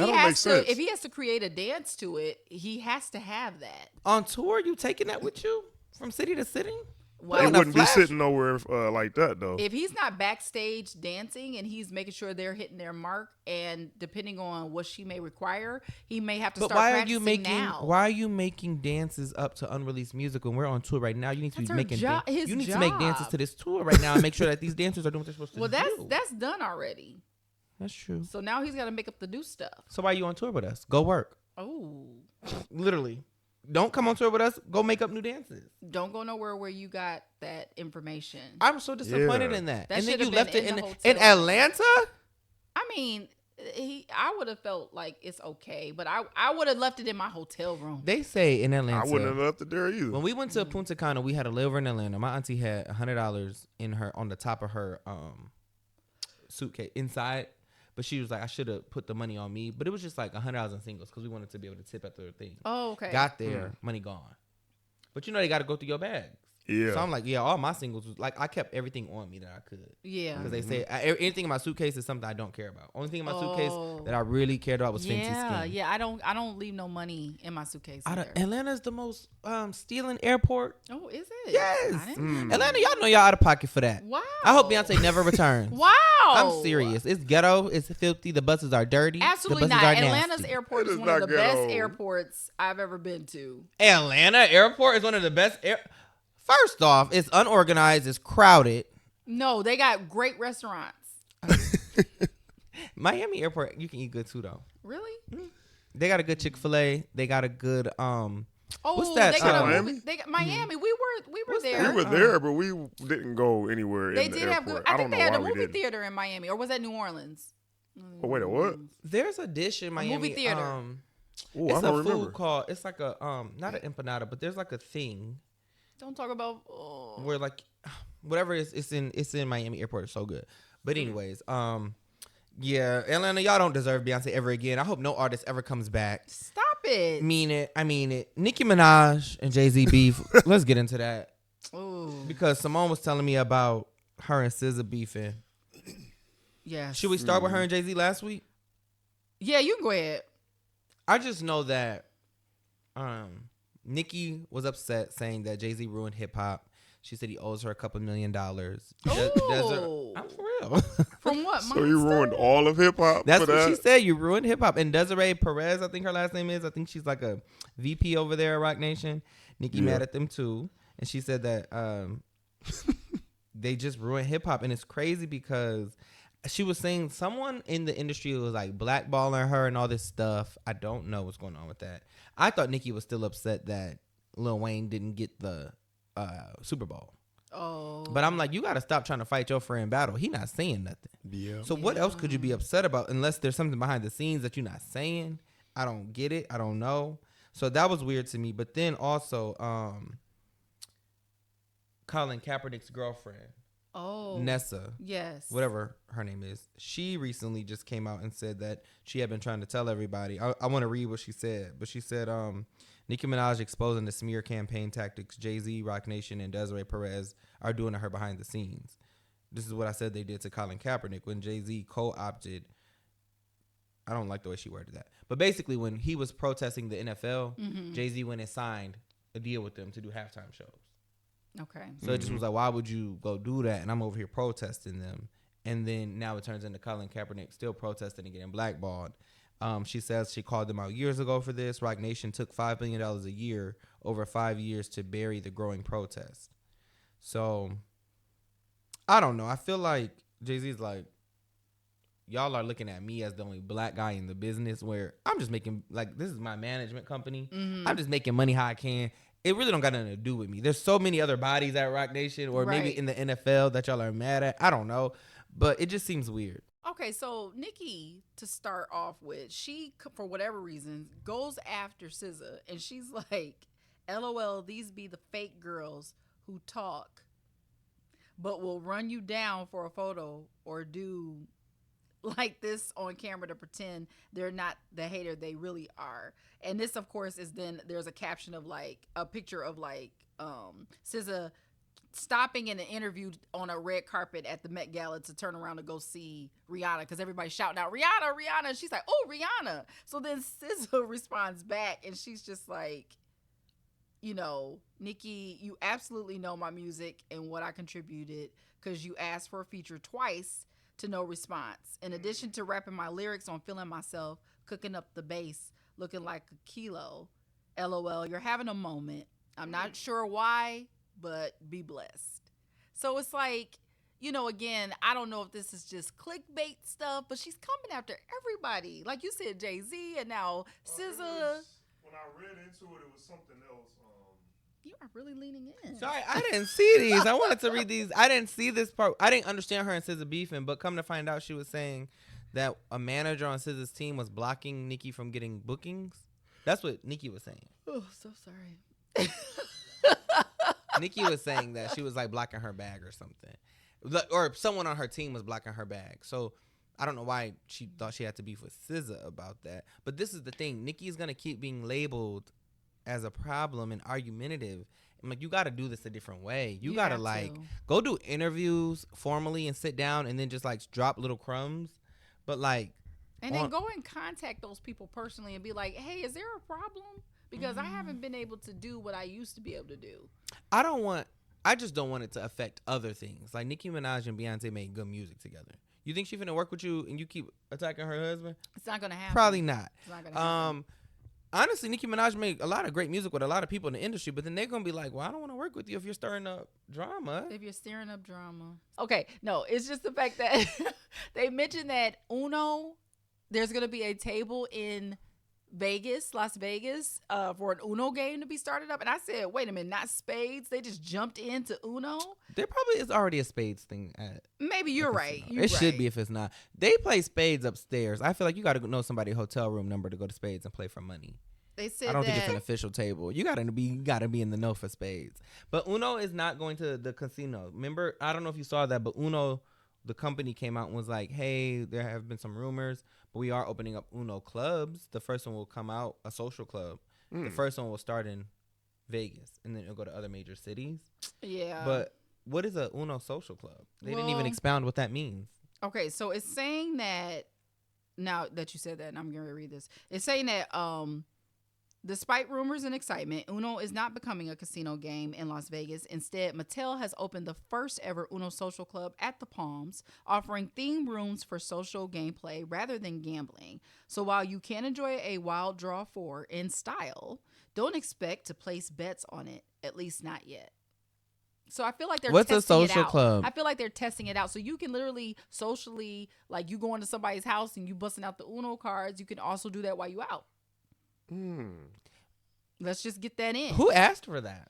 he has to create a dance to it, he has to have that. On tour, you taking that with you from city to city? Well, they wouldn't be sitting nowhere like that, though. If he's not backstage dancing and he's making sure they're hitting their mark, and depending on what she may require, he may have to start practicing now. Why are you making dances up to unreleased music when we're on tour right now? You need to be making you need to make dances to this tour right now and make sure that these dancers are doing what they're supposed to do. Well, that's done already. That's true. So now he's got to make up the new stuff. So why are you on tour with us? Go work. Oh. Literally. Don't come on tour with us. Go make up new dances. Don't go nowhere where you got that information. I'm so disappointed in that. And then you left it in Atlanta? I mean, I would have felt like it's okay, but I would have left it in my hotel room. They say in Atlanta. I wouldn't have left it there either. When we went to Punta Cana, we had a layover in Atlanta. My auntie had $100 on the top of her suitcase inside. But she was like, I should have put the money on me. But it was just like $100 in singles because we wanted to be able to tip at the thing. Oh, okay. Got there, money gone. But you know they got to go through your bags. Yeah. So I'm like, all my singles was like, I kept everything on me that I could. Yeah. Because they say anything in my suitcase is something I don't care about. Only thing in my suitcase that I really cared about was Fenty Skin. Yeah. I don't leave no money in my suitcase. Atlanta's the most stealing airport. Oh, is it? Yes. Atlanta, y'all know y'all out of pocket for that. Wow. I hope Beyonce never returns. Wow. I'm serious. It's ghetto. It's filthy. The buses are dirty. Absolutely the buses not. Are Atlanta's airport is one of the best airports I've ever been to. Atlanta airport is one of the best First off, it's unorganized. It's crowded. No, they got great restaurants. Miami airport, you can eat good too, though. Really? Mm-hmm. They got a good Chick-fil-A. They got a good what's that? They got Miami. They got Miami. We were there. We were there, but we didn't go anywhere. They did have good. I think they had a movie theater in Miami, or was that New Orleans? Oh wait, what? There's a dish in Miami. A movie theater. It's a food called. It's like a not an empanada, but there's like a thing. Don't talk about where like whatever it's in Miami airport. It's so good. But anyways, yeah, Atlanta, y'all don't deserve Beyonce ever again. I hope no artist ever comes back. Stop it. I mean it. Nicki Minaj and Jay-Z beef. Let's get into that. Ooh. Because Simone was telling me about her and SZA beefing. Yes. Should we start with her and Jay-Z last week? Yeah, you can go ahead. I just know that Nicki was upset saying that Jay-Z ruined hip hop. She said he owes her a couple $1 million. Oh, I'm for real. From what? So you ruined all of hip hop. That's what she said. You ruined hip hop. And Desiree Perez, I think her last name is. I think she's like a VP over there at Rock Nation. Nicki mad at them too, and she said that they just ruined hip hop, and it's crazy because she was saying someone in the industry was like blackballing her and all this stuff. I don't know what's going on with that. I thought Nicki was still upset that Lil Wayne didn't get the Super Bowl. Oh, but I'm like, you got to stop trying to fight your friend battle. He not saying nothing. Yeah. So what else could you be upset about unless there's something behind the scenes that you're not saying? I don't get it. I don't know. So that was weird to me. But then also, Colin Kaepernick's girlfriend, Nessa, yes, whatever her name is, she recently just came out and said that she had been trying to tell everybody. I want to read what she said, but she said, Nicki Minaj exposing the smear campaign tactics Jay-Z, Rock Nation, and Desiree Perez are doing to her behind the scenes. This is what I said they did to Colin Kaepernick when Jay-Z co-opted. I don't like the way she worded that. But basically, when he was protesting the NFL, Jay-Z went and signed a deal with them to do halftime shows. Okay. So it just was like, why would you go do that? And I'm over here protesting them. And then now it turns into Colin Kaepernick still protesting and getting blackballed. She says she called them out years ago for this. Rock Nation took $5 billion a year over 5 years to bury the growing protest. So I don't know. I feel like Jay-Z's like, y'all are looking at me as the only black guy in the business where I'm just making, like, this is my management company. I'm just making money how I can. It really don't got nothing to do with me. There's so many other bodies at Rock Nation or maybe in the NFL that y'all are mad at. I don't know. But it just seems weird. Okay, so Nicki, to start off with, she, for whatever reason, goes after SZA. And she's like, LOL, these be the fake girls who talk but will run you down for a photo or do like this on camera to pretend they're not the hater they really are. And this, of course, is then there's a caption of like a picture of like SZA stopping in an interview on a red carpet at the Met Gala to turn around to go see Rihanna because everybody's shouting out Rihanna, Rihanna. And she's like, oh, Rihanna. So then SZA responds back and she's just like, you know, Nicki, you absolutely know my music and what I contributed because you asked for a feature twice to no response. In addition to rapping my lyrics on Feeling Myself, cooking up the bass, looking like a kilo. LOL, you're having a moment. I'm not sure why, but be blessed. So it's like, you know, again, I don't know if this is just clickbait stuff, but she's coming after everybody. Like you said, Jay-Z and now SZA. When I read into it, it was something else. You are really leaning in. Sorry, I didn't see these. I wanted to read these. I didn't see this part. I didn't understand her and SZA beefing, but come to find out, she was saying that a manager on SZA's team was blocking Nicki from getting bookings. That's what Nicki was saying. Oh, so sorry. Nicki was saying that she was like blocking her bag or something, or someone on her team was blocking her bag. So I don't know why she thought she had to beef with SZA about that. But this is the thing: Nicki is gonna keep being labeled as a problem and argumentative. I'm like, you got to do this a different way. You got to like go do interviews formally and sit down and then just like drop little crumbs. But like, and then go and contact those people personally and be like, hey, is there a problem? Because I haven't been able to do what I used to be able to do. I just don't want it to affect other things. Like Nicki Minaj and Beyonce made good music together. You think she finna work with you and you keep attacking her husband? It's not gonna happen. Probably not. It's not gonna happen. Honestly, Nicki Minaj made a lot of great music with a lot of people in the industry, but then they're going to be like, well, I don't want to work with you if you're stirring up drama. If you're stirring up drama. Okay, no, it's just the fact that they mentioned that Uno, there's going to be a table in Las Vegas, for an Uno game to be started up. And I said, wait a minute, not spades? They just jumped into Uno? There probably is already a spades thing at. Maybe you're right. It should be if it's not. They play spades upstairs. I feel like you got to know somebody's hotel room number to go to spades and play for money. They said I don't think it's an official table. You gotta be in the know for spades. But Uno is not going to the casino. Remember, I don't know if you saw that, but Uno, the company came out and was like, hey, there have been some rumors, but we are opening up Uno clubs. The first one will come out, a social club. The first one will start in Vegas, and then it'll go to other major cities. Yeah. But what is a Uno social club? They didn't even expound what that means. Okay, so it's saying that, now that you said that, and I'm going to read this, it's saying that Despite rumors and excitement, Uno is not becoming a casino game in Las Vegas. Instead, Mattel has opened the first ever Uno social club at the Palms, offering themed rooms for social gameplay rather than gambling. So while you can enjoy a wild draw 4 in style, don't expect to place bets on it, at least not yet. So I feel like they're testing it out. What's a social club? I feel like they're testing it out. So you can literally socially, like you go into somebody's house and you busting out the Uno cards. You can also do that while you out. Let's just get that in. Who asked for that?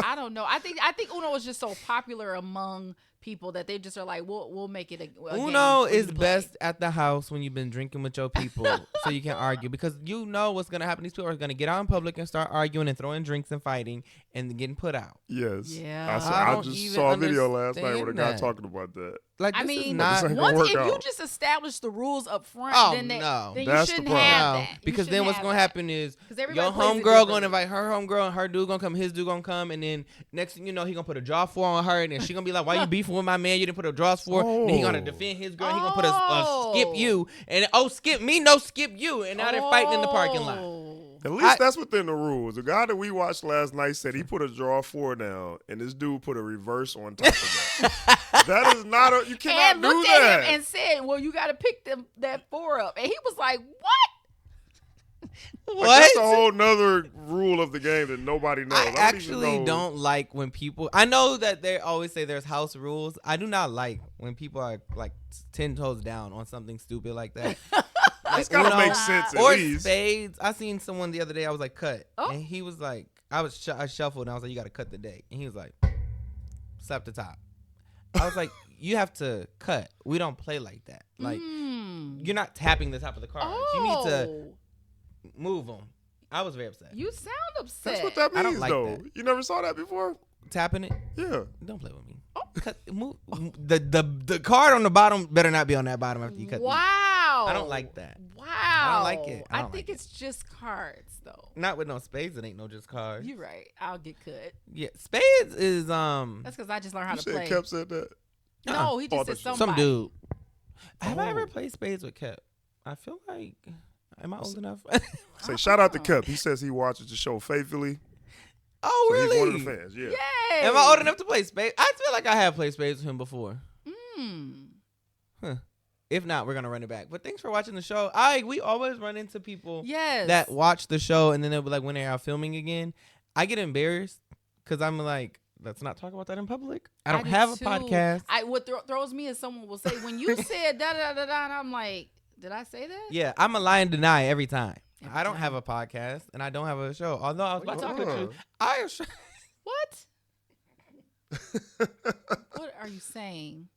I don't know. I think Uno was just so popular among people that they just are like, we'll make it a Uno is best at the house when you've been drinking with your people, so you can argue, because you know what's gonna happen. These people are gonna get out in public and start arguing and throwing drinks and fighting and getting put out. Yes. Yeah. I just saw a video last night with a guy talking about that. Like, I mean, once if you just establish the rules up front, then you shouldn't have that. Because then what's gonna happen is your homegirl gonna invite her homegirl and her dude gonna come, his dude gonna come, and then next thing you know, he gonna put a draw 4 on her, and then she gonna be like, "Why you beefing with my man? You didn't put a draws 4." And he gonna defend his girl. He gonna put a skip you, and skip me, no skip you, and now they're fighting in the parking lot. At least that's within the rules. The guy that we watched last night said he put a draw 4 down, and this dude put a reverse on top of that. That is not you cannot do that. And looked at him and said, "Well, you got to pick that 4 up," and he was like, "What?" Like, that's a whole nother rule of the game that nobody knows. I actually don't like when people. I know that they always say there's house rules. I do not like when people are like 10 toes down on something stupid like that. It's gotta make sense. Or spades. I seen someone the other day. I was like, cut, and he was like, I shuffled, and I was like, you got to cut the deck, and he was like, slap the top. I was like, you have to cut. We don't play like that. Like, you're not tapping the top of the cards. You need to move them. I was very upset. You sound upset. That's what that means, I don't like though. that. You never saw that before? Tapping it? Yeah. Don't play with me. Cut, move. The card on the bottom better not be on that bottom after you cut. Wow. I don't like that. Wow. I don't like it. I think it's just cards, though. Not with no spades. It ain't no just cards. You're right. I'll get cut. Yeah, spades is That's because I just learned how to play. Kev said that. No, he just said somebody. Some dude. Have I ever played spades with Kev? I feel like. Am I old enough? Say shout out to Kev. He says he watches the show faithfully. Oh, so really? He's one of the fans. Yeah. Yay. Am I old enough to play spades? I feel like I have played spades with him before. Huh. If not, we're gonna run it back. But thanks for watching the show. We always run into people that watch the show and then they'll be like, when they are filming again, I get embarrassed because I'm like, let's not talk about that in public. I don't have a podcast. What throws me is someone will say, when you said da da da da, and I'm like, did I say that? Yeah, I'm a lie and deny every time. I don't have a podcast and I don't have a show. Although I was about to talk to you. What? What are you saying?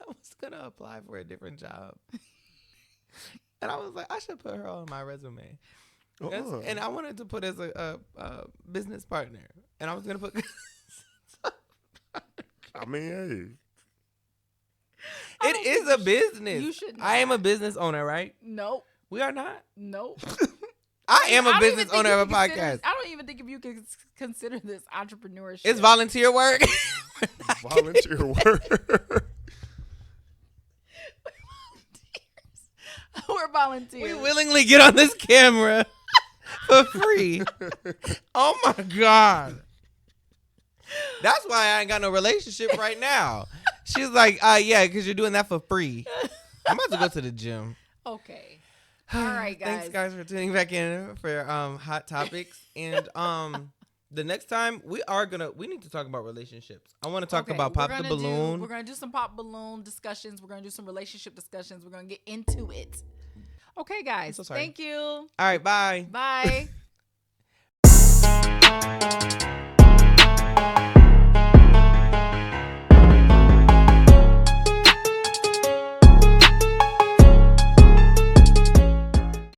I was going to apply for a different job. And I was like, I should put her on my resume. And I wanted to put as a business partner. And I was going to put... I mean, hey. It is a business. You should not. I am a business owner, right? Nope. We are not? Nope. I am a business owner of a podcast. I don't even think if you can consider this entrepreneurship. It's volunteer work. Volunteer work. We're volunteers. We willingly get on this camera for free. Oh my God. That's why I ain't got no relationship right now. She's like, yeah, because you're doing that for free. I'm about to go to the gym. Okay. All right, guys. Thanks, guys, for tuning back in for Hot Topics. And the next time we need to talk about relationships. I want to talk about Pop the Balloon. We're going to do some Pop Balloon discussions. We're going to do some relationship discussions. We're going to get into it. Okay, guys. So sorry. Thank you. All right, bye. Bye.